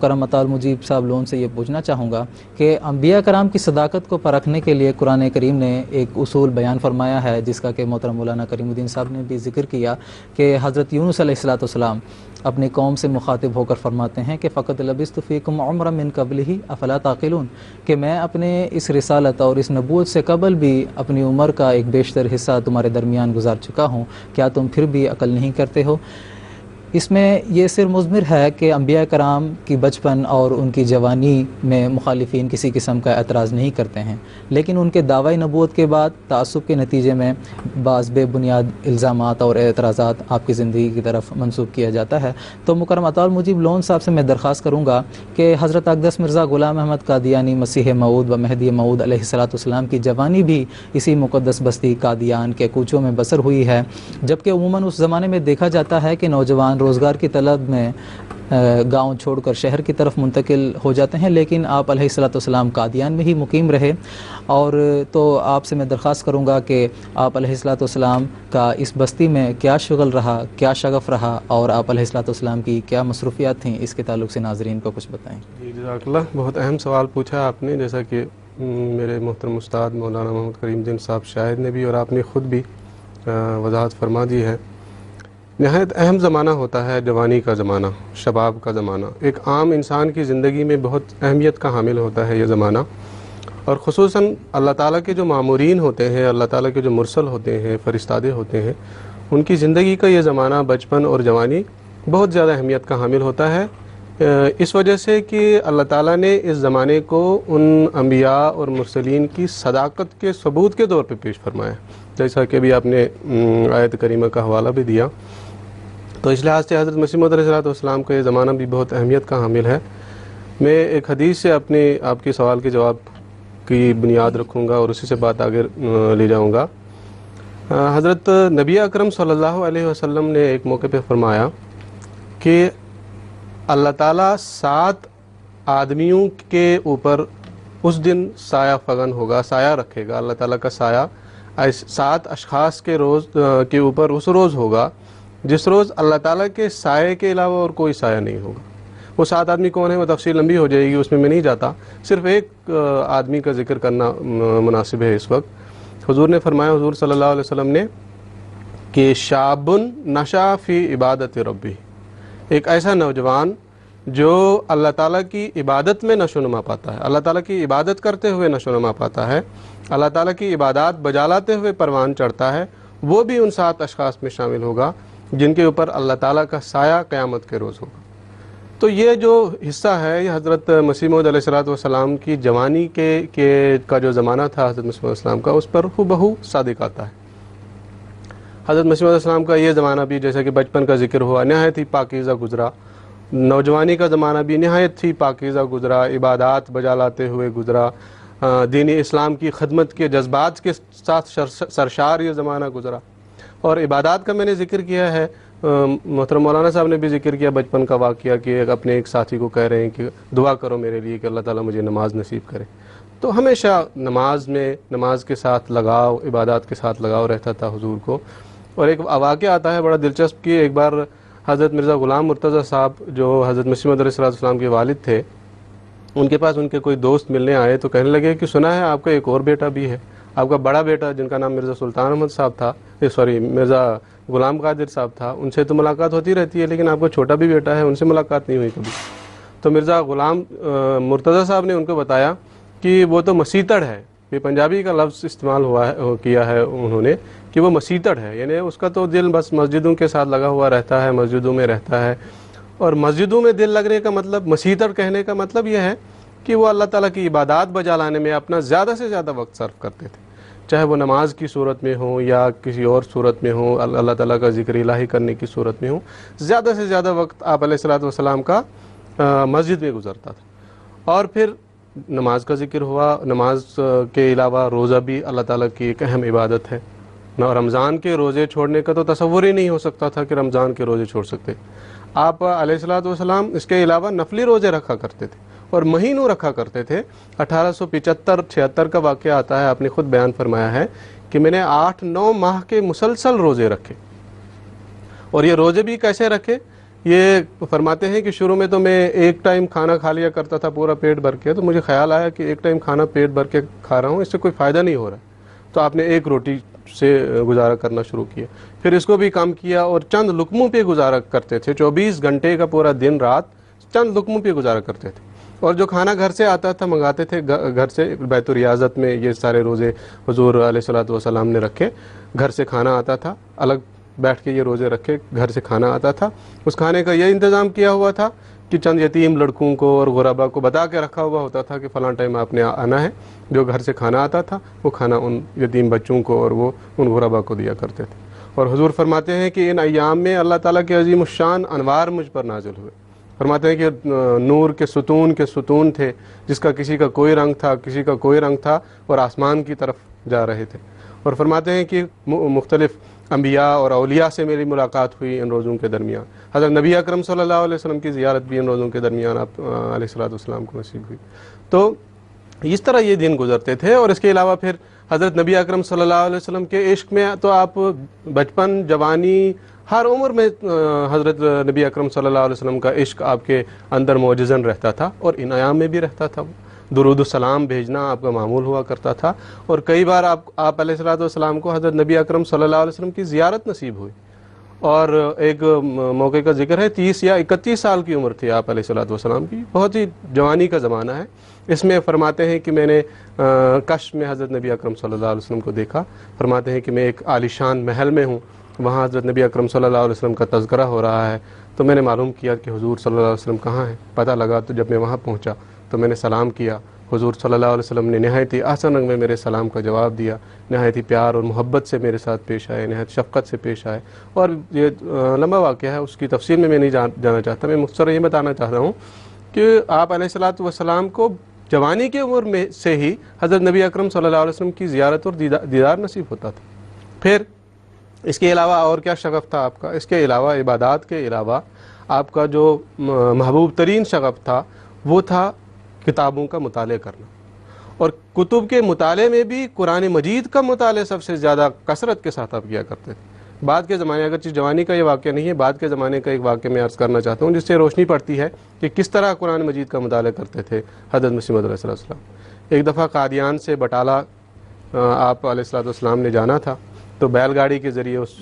مکرم عطا المجیب صاحب لون سے یہ پوچھنا چاہوں گا کہ انبیاء کرام کی صداقت کو پرکھنے کے لیے قرآن کریم نے ایک اصول بیان فرمایا ہے، جس کا کہ محترم مولانا کریم الدین صاحب نے بھی ذکر کیا کہ حضرت یونس علیہ السلام اپنی قوم سے مخاطب ہو کر فرماتے ہیں کہ فقط لبثت فیکم عمرا من قبلہ افلا تعقلون، کہ میں اپنے اس رسالت اور اس نبوت سے قبل بھی اپنی عمر کا ایک بیشتر حصہ تمہارے درمیان گزار چکا ہوں، کیا تم پھر بھی عقل نہیں کرتے ہو؟ اس میں یہ صرف مضمر ہے کہ انبیاء کرام کی بچپن اور ان کی جوانی میں مخالفین کسی قسم کا اعتراض نہیں کرتے ہیں، لیکن ان کے دعوی نبوت کے بعد تعصب کے نتیجے میں بعض بے بنیاد الزامات اور اعتراضات آپ کی زندگی کی طرف منسوب کیا جاتا ہے۔ تو مکرم عطا المجیب لون صاحب سے میں درخواست کروں گا کہ حضرت اقدس مرزا غلام احمد قادیانی مسیح موعود و مہدی موعود علیہ السلام کی جوانی بھی اسی مقدس بستی قادیان کے کوچوں میں بسر ہوئی ہے، جبکہ عموماً اس زمانے میں دیکھا جاتا ہے کہ نوجوان روزگار کی طلب میں گاؤں چھوڑ کر شہر کی طرف منتقل ہو جاتے ہیں، لیکن آپ علیہ السلام قادیان میں ہی مقیم رہے۔ اور تو آپ سے میں درخواست کروں گا کہ آپ علیہ السلام کا اس بستی میں کیا شغل رہا، کیا شغف رہا، اور آپ علیہ السلام کی کیا مصروفیات تھیں، اس کے تعلق سے ناظرین کو کچھ بتائیں۔ جی جزاک اللہ، بہت اہم سوال پوچھا آپ نے، جیسا کہ میرے محترم استاد مولانا محمد کریم الدین صاحب شاہد نے بھی اور آپ نے خود بھی وضاحت فرما دی ہے۔ نہایت اہم زمانہ ہوتا ہے جوانی کا زمانہ، شباب کا زمانہ، ایک عام انسان کی زندگی میں بہت اہمیت کا حامل ہوتا ہے یہ زمانہ، اور خصوصاً اللہ تعالیٰ کے جو مامورین ہوتے ہیں، اللہ تعالیٰ کے جو مرسل ہوتے ہیں، فرستادے ہوتے ہیں، ان کی زندگی کا یہ زمانہ بچپن اور جوانی بہت زیادہ اہمیت کا حامل ہوتا ہے، اس وجہ سے کہ اللہ تعالیٰ نے اس زمانے کو ان انبیاء اور مرسلین کی صداقت کے ثبوت کے طور پہ پیش فرمایا، جیسا کہ بھی آپ نے آیت کریمہ کا حوالہ بھی دیا۔ تو اس لحاظ سے حضرت مسیح موعود علیہ السلام کا یہ زمانہ بھی بہت اہمیت کا حامل ہے۔ میں ایک حدیث سے آپ کے سوال کے جواب کی بنیاد رکھوں گا اور اسی سے بات آگے لے جاؤں گا۔ حضرت نبی اکرم صلی اللہ علیہ وسلم نے ایک موقع پہ فرمایا کہ اللہ تعالیٰ 7 آدمیوں کے اوپر اس دن سایہ فغن ہوگا، سایہ رکھے گا، اللہ تعالیٰ کا سایہ 7 اشخاص کے اوپر اس روز ہوگا جس روز اللہ تعالیٰ کے سائے کے علاوہ اور کوئی سایہ نہیں ہوگا۔ وہ 7 آدمی کون ہیں وہ تفصیل لمبی ہو جائے گی، اس میں نہیں جاتا، صرف ایک آدمی کا ذکر کرنا مناسب ہے اس وقت۔ حضور نے فرمایا، حضور صلی اللہ علیہ وسلم نے، کہ شاب نشا فی عبادت ربی، ایک ایسا نوجوان جو اللہ تعالیٰ کی عبادت میں نشو و نما پاتا ہے، اللہ تعالیٰ کی عبادت کرتے ہوئے نشو و نما پاتا ہے، اللہ تعالیٰ کی عبادات بجالاتے ہوئے پروان چڑھتا ہے، وہ بھی ان 7 اشخاص میں شامل ہوگا جن کے اوپر اللہ تعالیٰ کا سایہ قیامت کے روز ہوگا۔ تو یہ جو حصہ ہے یہ حضرت مسیح موعود علیہ السلام کی جوانی کا جو زمانہ تھا حضرت مسیح علیہ السلام کا، اس پر ہو صادق آتا ہے۔ حضرت مسیح علیہ السلام کا یہ زمانہ بھی جیسا کہ بچپن کا ذکر ہوا نہایت ہی پاکیزہ گزرا، نوجوانی کا زمانہ بھی نہایت ہی پاکیزہ گزرا، عبادات بجا لاتے ہوئے گزرا، دین اسلام کی خدمت کے جذبات کے ساتھ سرشار یہ زمانہ گزرا۔ اور عبادات کا میں نے ذکر کیا ہے، محترم مولانا صاحب نے بھی ذکر کیا بچپن کا واقعہ کہ اپنے ایک ساتھی کو کہہ رہے ہیں کہ دعا کرو میرے لیے کہ اللہ تعالیٰ مجھے نماز نصیب کرے۔ تو ہمیشہ نماز کے ساتھ لگاؤ، عبادات کے ساتھ لگاؤ رہتا تھا حضور کو۔ اور ایک واقعہ آتا ہے بڑا دلچسپ کہ ایک بار حضرت مرزا غلام مرتضیٰ صاحب جو حضرت مسیح موعود علیہ السلام کے والد تھے، ان کے پاس ان کے کوئی دوست ملنے آئے تو کہنے لگے کہ سنا ہے آپ کا ایک اور بیٹا بھی ہے، آپ کا بڑا بیٹا جن کا نام مرزا سلطان احمد صاحب تھا، مرزا غلام قادر صاحب تھا، ان سے تو ملاقات ہوتی رہتی ہے، لیکن آپ کا چھوٹا بھی بیٹا ہے، ان سے ملاقات نہیں ہوئی کبھی۔ تو مرزا غلام مرتضیٰ صاحب نے ان کو بتایا کہ وہ تو مسیتڑ ہے، یہ پنجابی کا لفظ استعمال کیا ہے انہوں نے کہ وہ مسیتڑ ہے، یعنی اس کا تو دل بس مسجدوں کے ساتھ لگا ہوا رہتا ہے، مسجدوں میں رہتا ہے۔ اور مسجدوں میں دل لگنے کا مطلب، مسیتڑ کہنے کا مطلب یہ ہے کہ وہ اللہ تعالیٰ کی عبادات بجا لانے میں اپنا زیادہ سے زیادہ وقت صرف کرتے تھے، چاہے وہ نماز کی صورت میں ہوں یا کسی اور صورت میں ہوں، اللہ تعالیٰ کا ذکر الہی کرنے کی صورت میں ہوں، زیادہ سے زیادہ وقت آپ علیہ السلام کا مسجد میں گزرتا تھا۔ اور پھر نماز کا ذکر ہوا، نماز کے علاوہ روزہ بھی اللہ تعالیٰ کی ایک اہم عبادت ہے۔ رمضان کے روزے چھوڑنے کا تو تصور ہی نہیں ہو سکتا تھا کہ رمضان کے روزے چھوڑ سکتے۔ آپ علیہ السلام اس کے علاوہ نفلی روزے رکھا کرتے تھے اور مہینوں رکھا کرتے تھے۔ 1875-76 کا واقعہ آتا ہے، آپ نے خود بیان فرمایا ہے کہ میں نے 8-9 ماہ کے مسلسل روزے رکھے۔ اور یہ روزے بھی کیسے رکھے یہ فرماتے ہیں کہ شروع میں تو میں ایک ٹائم کھانا کھا لیا کرتا تھا پورا پیٹ بھر کے، تو مجھے خیال آیا کہ ایک ٹائم کھانا پیٹ بھر کے کھا رہا ہوں، اس سے کوئی فائدہ نہیں ہو رہا، تو آپ نے ایک روٹی سے گزارا کرنا شروع کیا، پھر اس کو بھی کم کیا اور چند لقموں پہ گزارا کرتے تھے، 24 گھنٹے کا پورا دن رات چند لقموں پہ گزارا کرتے تھے، اور جو کھانا گھر سے آتا تھا منگاتے تھے گھر سے، بیت الریاضت میں یہ سارے روزے حضور علیہ الصلوۃ والسلام نے رکھے، گھر سے کھانا آتا تھا، الگ بیٹھ کے یہ روزے رکھے، گھر سے کھانا آتا تھا، اس کھانے کا یہ انتظام کیا ہوا تھا کہ چند یتیم لڑکوں کو اور غربا کو بتا کے رکھا ہوا ہوتا تھا کہ فلاں ٹائم آپ نے آنا ہے، جو گھر سے کھانا آتا تھا وہ کھانا ان یتیم بچوں کو اور وہ ان غربا کو دیا کرتے تھے۔ اور حضور فرماتے ہیں کہ ان ایام میں اللہ تعالیٰ کے عظیم الشان انوار مجھ پر نازل ہوئے، فرماتے ہیں کہ نور کے ستون تھے، جس کا کسی کا کوئی رنگ تھا، کسی کا کوئی رنگ تھا، اور آسمان کی طرف جا رہے تھے، اور فرماتے ہیں کہ مختلف انبیاء اور اولیاء سے میری ملاقات ہوئی ان روزوں کے درمیان، حضرت نبی اکرم صلی اللہ علیہ وسلم کی زیارت بھی ان روزوں کے درمیان آپ علیہ الصلوۃ والسلام کو نصیب ہوئی۔ تو اس طرح یہ دن گزرتے تھے، اور اس کے علاوہ پھر حضرت نبی اکرم صلی اللہ علیہ وسلم کے عشق میں تو آپ بچپن، جوانی، ہر عمر میں حضرت نبی اکرم صلی اللہ علیہ وسلم کا عشق آپ کے اندر معجزن رہتا تھا، اور ان ایام میں بھی رہتا تھا، درود السلام بھیجنا آپ کا معمول ہوا کرتا تھا، اور کئی بار آپ علیہ الصلوۃ والسلام کو حضرت نبی اکرم صلی اللہ علیہ وسلم کی زیارت نصیب ہوئی، اور ایک موقع کا ذکر ہے 30 یا 31 سال کی عمر تھی آپ علیہ الصلوۃ والسلام کی، بہت ہی جوانی کا زمانہ ہے۔ اس میں فرماتے ہیں کہ میں نے کشف میں حضرت نبی اکرم صلی اللہ علیہ وسلم کو دیکھا، فرماتے ہیں کہ میں ایک عالیشان محل میں ہوں، وہاں حضرت نبی اکرم صلی اللہ علیہ وسلم کا تذکرہ ہو رہا ہے، تو میں نے معلوم کیا کہ حضور صلی اللہ علیہ وسلم کہاں ہیں، پتہ لگا، تو جب میں وہاں پہنچا تو میں نے سلام کیا، حضور صلی اللہ علیہ وسلم نے نہایت ہی احسن رنگ میں میرے سلام کا جواب دیا، نہایت ہی پیار اور محبت سے میرے ساتھ پیش آئے، نہایت شفقت سے پیش آئے، اور یہ لمبا واقعہ ہے، اس کی تفصیل میں نہیں جانا چاہتا، میں مختصر یہ بتانا چاہتا ہوں کہ آپ علیہ الصلوۃ والسلام کو جوانی کی عمر میں سے ہی حضرت نبی اکرم صلی اللہ علیہ وسلم کی زیارت اور دیدار نصیب ہوتا تھا۔ پھر اس کے علاوہ اور کیا شغف تھا آپ کا؟ اس کے علاوہ عبادات کے علاوہ آپ کا جو محبوب ترین شغف تھا وہ تھا کتابوں کا مطالعہ کرنا، اور کتب کے مطالعے میں بھی قرآن مجید کا مطالعہ سب سے زیادہ کثرت کے ساتھ آپ کیا کرتے تھے۔ بعد کے زمانے، اگرچہ جوانی کا یہ واقعہ نہیں ہے، بعد کے زمانے کا ایک واقعہ میں عرض کرنا چاہتا ہوں جس سے روشنی پڑتی ہے کہ کس طرح قرآن مجید کا مطالعہ کرتے تھے حضرت مسیح موعود علیہ السلام۔ ایک دفعہ قادیان سے بٹالہ آپ علیہ السلام نے جانا تھا، تو بیل گاڑی کے ذریعے اس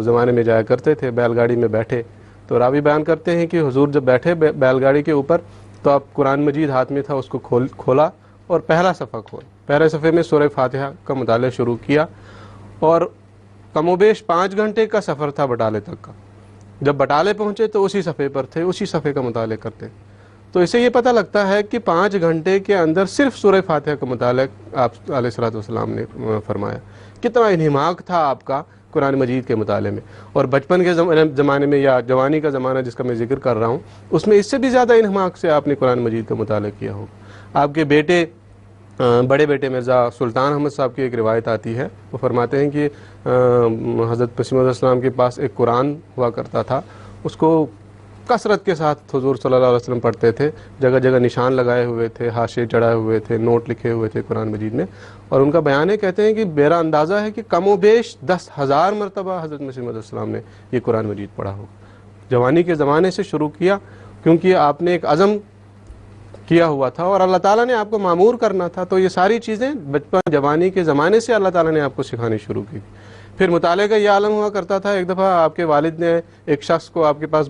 زمانے میں جایا کرتے تھے، بیل گاڑی میں بیٹھے، تو راوی بیان کرتے ہیں کہ حضور جب بیٹھے بیل گاڑی کے اوپر تو آپ قرآن مجید ہاتھ میں تھا، اس کو کھولا اور پہلا صفحہ پہلے صفحے میں سورہ فاتحہ کا مطالعہ شروع کیا، اور کم و بیش 5 گھنٹے کا سفر تھا بٹالے تک کا، جب بٹالے پہنچے تو اسی صفحے پر تھے، اسی صفحے کا مطالعہ کرتے، تو اسے یہ پتہ لگتا ہے کہ 5 گھنٹے کے اندر صرف سورہ فاتحہ کا مطالعہ آپ علیہ الصلوۃ والسلام نے فرمایا۔ کتنا انہماک تھا آپ کا قرآن مجید کے مطالعے میں، اور بچپن کے زمانے میں یا جوانی کا زمانہ جس کا میں ذکر کر رہا ہوں، اس میں اس سے بھی زیادہ انہماک سے آپ نے قرآن مجید کا مطالعہ کیا ہوگا۔ آپ کے بیٹے، بڑے بیٹے مرزا سلطان احمد صاحب کی ایک روایت آتی ہے، وہ فرماتے ہیں کہ حضرت مسیح موعود علیہ السلام کے پاس ایک قرآن ہوا کرتا تھا، اس کو کثرت کے ساتھ حضور صلی اللہ علیہ وسلم پڑھتے تھے، جگہ جگہ نشان لگائے ہوئے تھے، حاشیے چڑھائے ہوئے تھے، نوٹ لکھے ہوئے تھے قرآن مجید میں، اور ان کا بیان ہے، کہتے ہیں کہ میرا اندازہ ہے کہ کم و بیش 10,000 مرتبہ حضرت مسیح موعود علیہ السلام نے یہ قرآن مجید پڑھا ہوگا۔ جوانی کے زمانے سے شروع کیا، کیونکہ آپ نے ایک عزم کیا ہوا تھا اور اللہ تعالیٰ نے آپ کو معمور کرنا تھا، تو یہ ساری چیزیں بچپن جوانی کے زمانے سے اللہ تعالیٰ نے آپ کو سکھانی شروع کی۔ پھر مطالعے کا یہ عالم ہوا کرتا تھا، ایک دفعہ آپ کے والد نے ایک شخص کو آپ کے پاس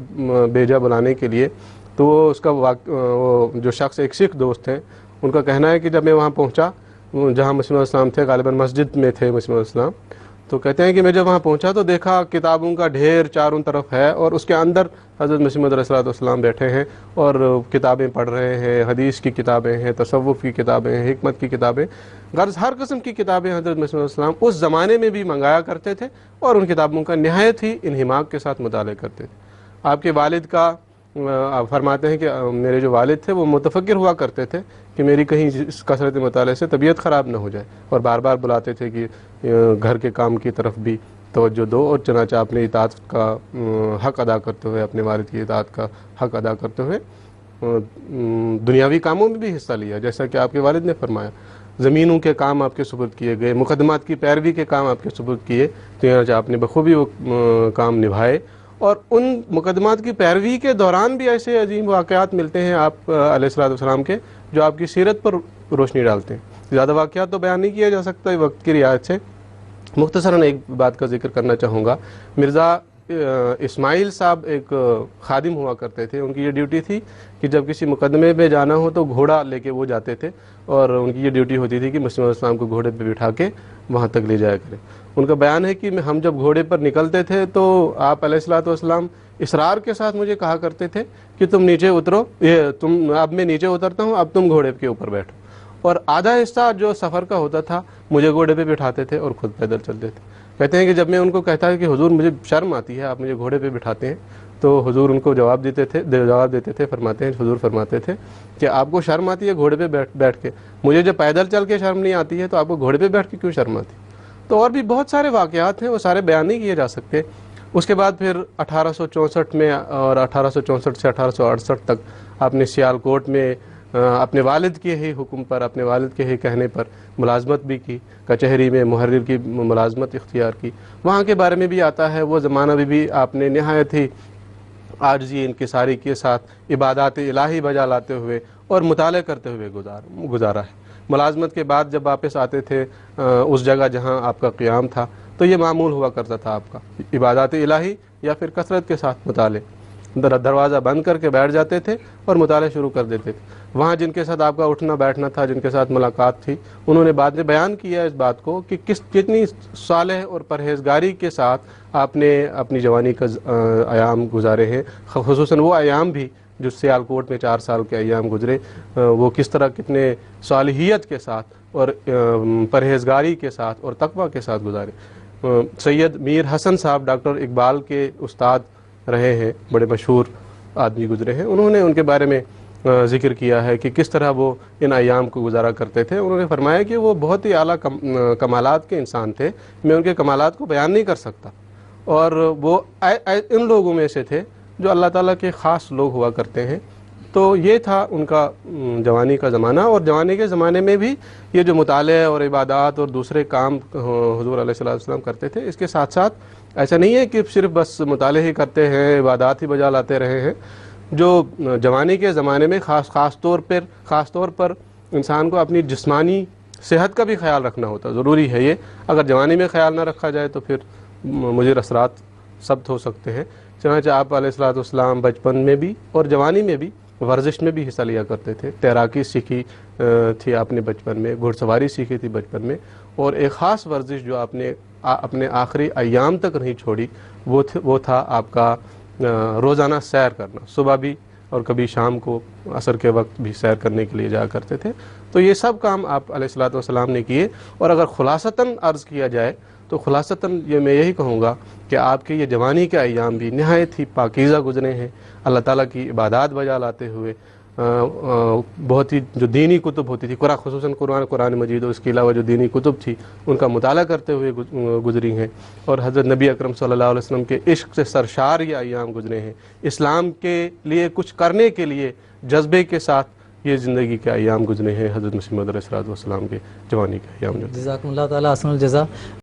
بھیجا بلانے کے لیے، تو وہ اس کا وہ جو شخص ایک سکھ دوست ہیں، ان کا کہنا ہے کہ جب میں وہاں پہنچا جہاں مسیح موعود السلام تھے، غالباً مسجد میں تھے مسیح موعود السلام، تو کہتے ہیں کہ میں جب وہاں پہنچا تو دیکھا کتابوں کا ڈھیر چاروں طرف ہے، اور اس کے اندر حضرت مسیح موعود علیہ السلام بیٹھے ہیں اور کتابیں پڑھ رہے ہیں، حدیث کی کتابیں ہیں، تصوف کی کتابیں ہیں، حکمت کی کتابیں، غرض ہر قسم کی کتابیں حضرت مسیح موعود السلام اس زمانے میں بھی منگایا کرتے تھے، اور ان کتابوں کا نہایت ہی انہماک کے ساتھ مطالعہ کرتے تھے۔ آپ کے والد کا آپ فرماتے ہیں کہ میرے جو والد تھے وہ متفکر ہوا کرتے تھے کہ میری کہیں اس کثرت مطالعے سے طبیعت خراب نہ ہو جائے، اور بار بار بلاتے تھے کہ گھر کے کام کی طرف بھی توجہ دو، اور چنانچہ اپنے اطاعت کا حق ادا کرتے ہوئے، اپنے والد کی اطاعت کا حق ادا کرتے ہوئے دنیاوی کاموں میں بھی حصہ لیا، جیسا کہ آپ کے والد نے فرمایا، زمینوں کے کام آپ کے سپرد کیے گئے، مقدمات کی پیروی کے کام آپ کے سپرد کیے، چنانچہ آپ نے بخوبی وہ کام نبھائے، اور ان مقدمات کی پیروی کے دوران بھی ایسے عظیم واقعات ملتے ہیں آپ علیہ الصلوۃ والسلام کے جو آپ کی سیرت پر روشنی ڈالتے ہیں. زیادہ واقعات تو بیان نہیں کیا جا سکتا وقت کی رعایت سے. مختصراً ایک بات کا ذکر کرنا چاہوں گا. مرزا اسماعیل صاحب ایک خادم ہوا کرتے تھے. ان کی یہ ڈیوٹی تھی کہ جب کسی مقدمے میں جانا ہو تو گھوڑا لے کے وہ جاتے تھے, اور ان کی یہ ڈیوٹی ہوتی تھی کہ مسلم السلام کو گھوڑے پہ بٹھا کے وہاں تک لے جایا کریں. ان کا بیان ہے کہ ہم جب گھوڑے پر نکلتے تھے تو آپ علیہ الصلوۃ والسلام اصرار کے ساتھ مجھے کہا کرتے تھے کہ تم نیچے اترو, اب میں نیچے اترتا ہوں, اب تم گھوڑے کے اوپر بیٹھو. اور آدھا حصہ جو سفر کا ہوتا تھا مجھے گھوڑے پہ بٹھاتے تھے اور خود پیدل چلتے تھے. کہتے ہیں کہ جب میں ان کو کہتا کہ حضور مجھے شرم آتی ہے, آپ مجھے گھوڑے پہ بٹھاتے ہیں, تو حضور ان کو جواب دیتے تھے فرماتے ہیں, حضور فرماتے تھے کہ آپ کو شرم آتی ہے گھوڑے پہ بیٹھ کے, مجھے جب پیدل چل کے شرم نہیں آتی ہے تو آپ کو گھوڑے پہ بیٹھ کے کیوں شرم آتی. تو اور بھی بہت سارے واقعات ہیں, وہ سارے بیان نہیں کیے جا سکتے. اس کے بعد پھر 1864 میں اور 1864 سے 1868 تک آپ نے سیالکوٹ میں اپنے والد کے ہی حکم پر, اپنے والد کے ہی کہنے پر ملازمت بھی کی, کچہری میں محرر کی ملازمت اختیار کی. وہاں کے بارے میں بھی آتا ہے وہ زمانہ بھی آپ نے نہایت ہی عاجزی انکساری کے ساتھ عبادات الہی بجا لاتے ہوئے اور مطالعہ کرتے ہوئے گزارا ہے. ملازمت کے بعد جب واپس آتے تھے اس جگہ جہاں آپ کا قیام تھا تو یہ معمول ہوا کرتا تھا آپ کا عبادات الہی یا پھر کثرت کے ساتھ مطالعے. دروازہ بند کر کے بیٹھ جاتے تھے اور مطالعہ شروع کر دیتے تھے. وہاں جن کے ساتھ آپ کا اٹھنا بیٹھنا تھا, جن کے ساتھ ملاقات تھی, انہوں نے بعد میں بیان کیا اس بات کو کہ کتنی صالح اور پرہیزگاری کے ساتھ آپ نے اپنی جوانی کا ایام گزارے ہیں. خصوصاً وہ ایام بھی جو سیالکوٹ میں 4 سال کے ایام گزرے, وہ کس طرح کتنے صالحیت کے ساتھ اور پرہیزگاری کے ساتھ اور تقوی کے ساتھ گزارے. سید میر حسن صاحب ڈاکٹر اقبال کے استاد رہے ہیں, بڑے مشہور آدمی گزرے ہیں. انہوں نے ان کے بارے میں ذکر کیا ہے کہ کس طرح وہ ان ایام کو گزارا کرتے تھے. انہوں نے فرمایا کہ وہ بہت ہی اعلیٰ کمالات کے انسان تھے, میں ان کے کمالات کو بیان نہیں کر سکتا, اور وہ ان لوگوں میں سے تھے جو اللہ تعالیٰ کے خاص لوگ ہوا کرتے ہیں. تو یہ تھا ان کا جوانی کا زمانہ, اور جوانی کے زمانے میں بھی یہ جو مطالعہ اور عبادات اور دوسرے کام حضور علیہ الصلوۃ والسلام کرتے تھے, اس کے ساتھ ساتھ ایسا نہیں ہے کہ صرف بس مطالعہ ہی کرتے ہیں, عبادات ہی بجا لاتے رہے ہیں. جو جوانی کے زمانے میں خاص طور پر انسان کو اپنی جسمانی صحت کا بھی خیال رکھنا ہوتا, ضروری ہے یہ. اگر جوانی میں خیال نہ رکھا جائے تو پھر مضر اثرات ثبت ہو سکتے ہیں. چنانچہ آپ علیہ الصلوۃ والسلام بچپن میں بھی اور جوانی میں بھی ورزش میں بھی حصہ لیا کرتے تھے. تیراکی سیکھی تھی آپ نے بچپن میں, گھڑ سواری سیکھی تھی بچپن میں, اور ایک خاص ورزش جو آپ نے اپنے آخری ایام تک نہیں چھوڑی وہ تھا آپ کا روزانہ سیر کرنا. صبح بھی اور کبھی شام کو عصر کے وقت بھی سیر کرنے کے لیے جایا کرتے تھے. تو یہ سب کام آپ علیہ الصلوۃ والسلام نے کیے. اور اگر خلاصتاً عرض کیا جائے تو خلاصتاً میں یہی کہوں گا کہ آپ کے یہ جوانی کے ایام بھی نہایت ہی پاکیزہ گزرے ہیں, اللہ تعالیٰ کی عبادات بجا لاتے ہوئے. بہت ہی جو دینی کتب ہوتی تھی, خصوصاً قرآن مجید اور اس کے علاوہ جو دینی کتب تھی ان کا مطالعہ کرتے ہوئے گزری ہیں. اور حضرت نبی اکرم صلی اللہ علیہ وسلم کے عشق سے سرشار یہ ایام گزرے ہیں. اسلام کے لیے کچھ کرنے کے لیے جذبے کے ساتھ یہ زندگی کے ایام گزرے ہیں حضرت مسیح موعود علیہ الصلوۃ والسلام کے جوانی کے ایام. جزاکم اللہ تعالیٰ احسن الجزا.